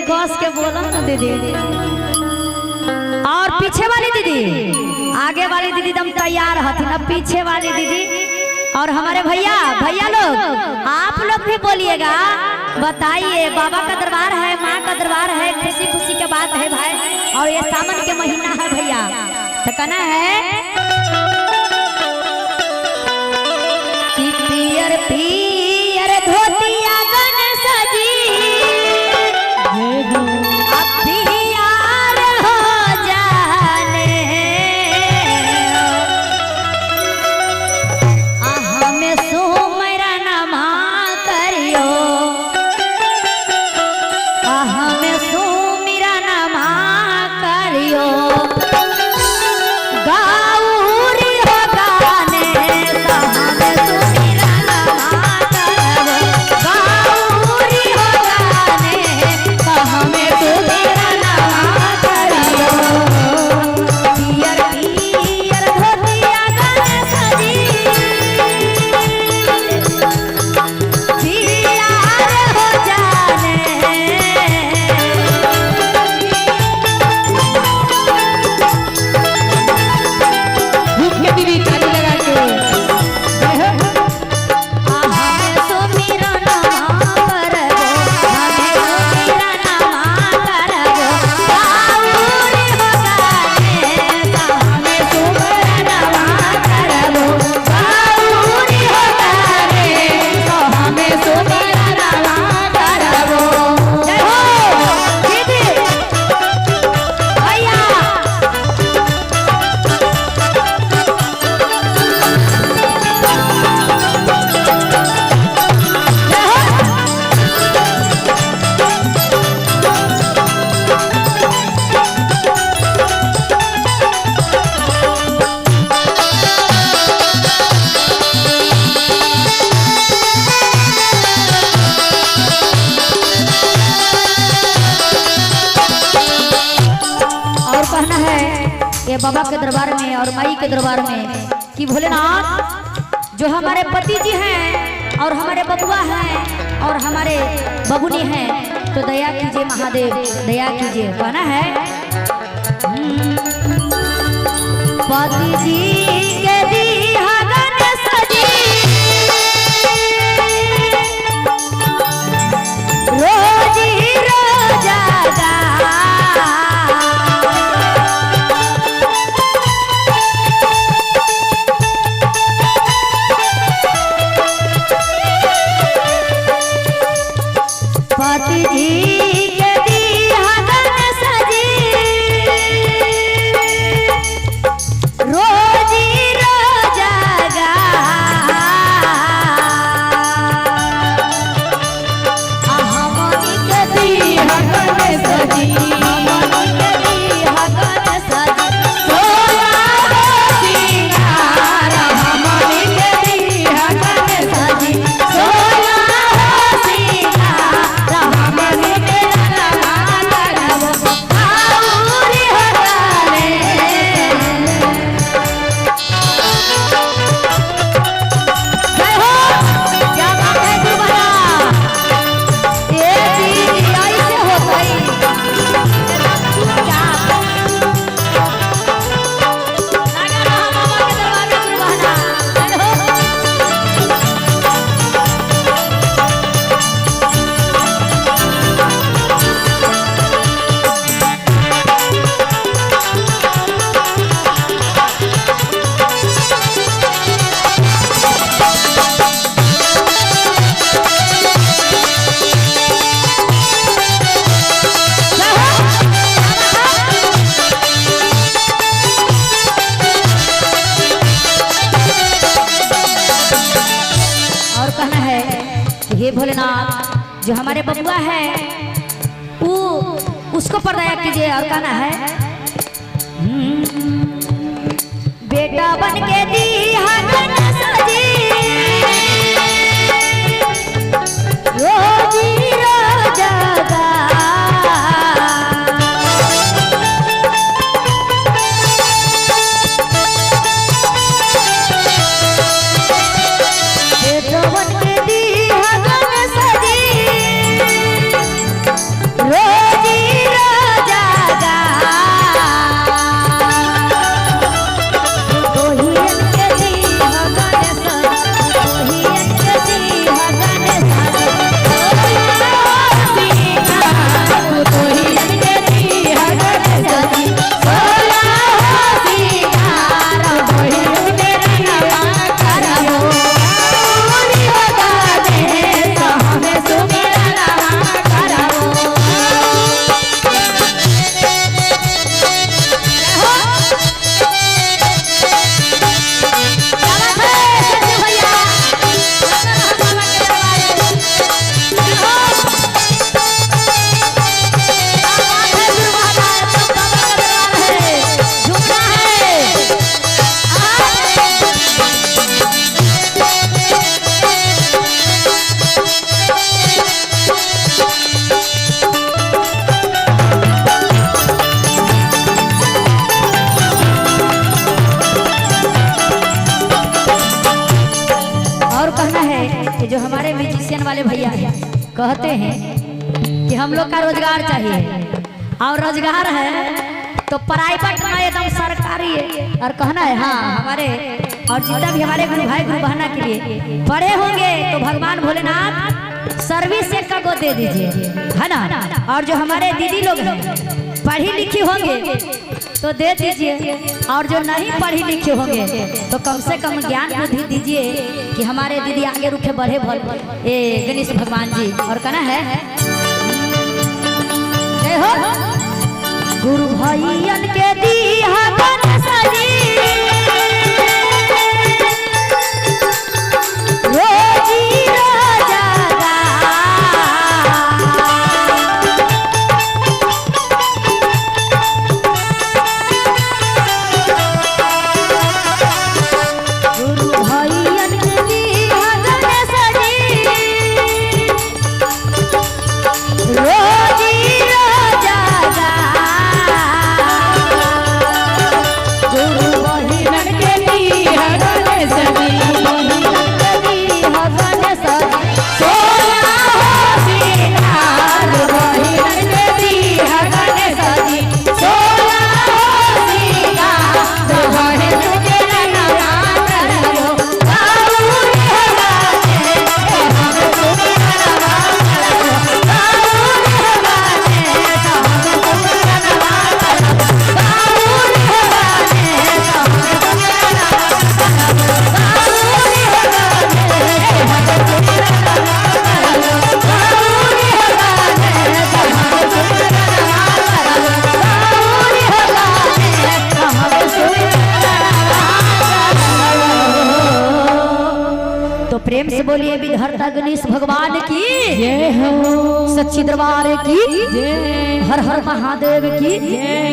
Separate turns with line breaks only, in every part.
कस के बोलो ना दीदी। और पीछे वाली दीदी, आगे वाली दीदी एकदम तैयार हथिन, अब पीछे वाली दीदी और हमारे भैया भैया लोग आप लोग भी बोलिएगा। बताइए, बाबा का दरबार है, माँ का दरबार है, खुशी खुशी की बात है भाई। और ये सावन के महीना है भैया, तो कहना है कि पियर पियर धोतिया गणेश जी बाबा के दरबार में और माई के दरबार में कि भोलेनाथ जो हमारे पति जी हैं और हमारे बबुआ हैं और हमारे बबुनी हैं, तो दया कीजिए महादेव, दया कीजिए। कहना है पति जी के दिया गणेश जी रोज ही रोजागा पति जी के दिया गणेश जी रोज ही रोजागा हमनी के दिया गणेश जी, हमनी के दिया गणेश जी सोया हो सिंगार, हमनी के दिया गणेश जी सोया हो सिंगार, हमनी के लगा करब आउरी हराले। जय हो, क्या बात है दुबारा, ये चीज ऐसे हो गई क्या लगा रहा बाबा के दरबार में दुबारा। जय हो। और कहना है कि हे भोलेनाथ जो हमारे बबुआ है वो उसको पर्दाया कीजिए। और कहना है बेटा बन के दिया गणेश जी रोज ही रोजागा बेटा बन के दिया गणेश जी रोज कि जो हमारे म्यूजिशियन वाले भैया हैं कहते हैं कि हम लोग का रोजगार चाहिए और रोजगार है तो प्राइवेट में एकदम सरकारी है और कहना है हाँ हमारे और जितना भी हमारे गुरु भाई गुरु बहना के लिए पढ़े होंगे तो भगवान भोलेनाथ सर्विस एक का दे दीजिए, है ना। और जो हमारे दीदी लोग हैं पढ़ी लिखी होंगे तो दे दीजिए, और जो नहीं पढ़ी लिखी होंगे तो कम से कम ज्ञान बुद्धि दीजिए कि हमारे दीदी आगे रुके बढ़े ए गणेश भगवान जी। और कहना है हो गुरु भैयन के दीहा गणेश जी रोजी रोजागा गुरु भैयन के दीहा गणेश जी रोजी प्रेम से बोलिए विधर्ता गणेश भगवान की जय हो, सच्ची दरबार की जय, हर हर महादेव की,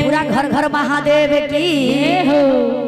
पूरा घर घर महादेव की जय हो।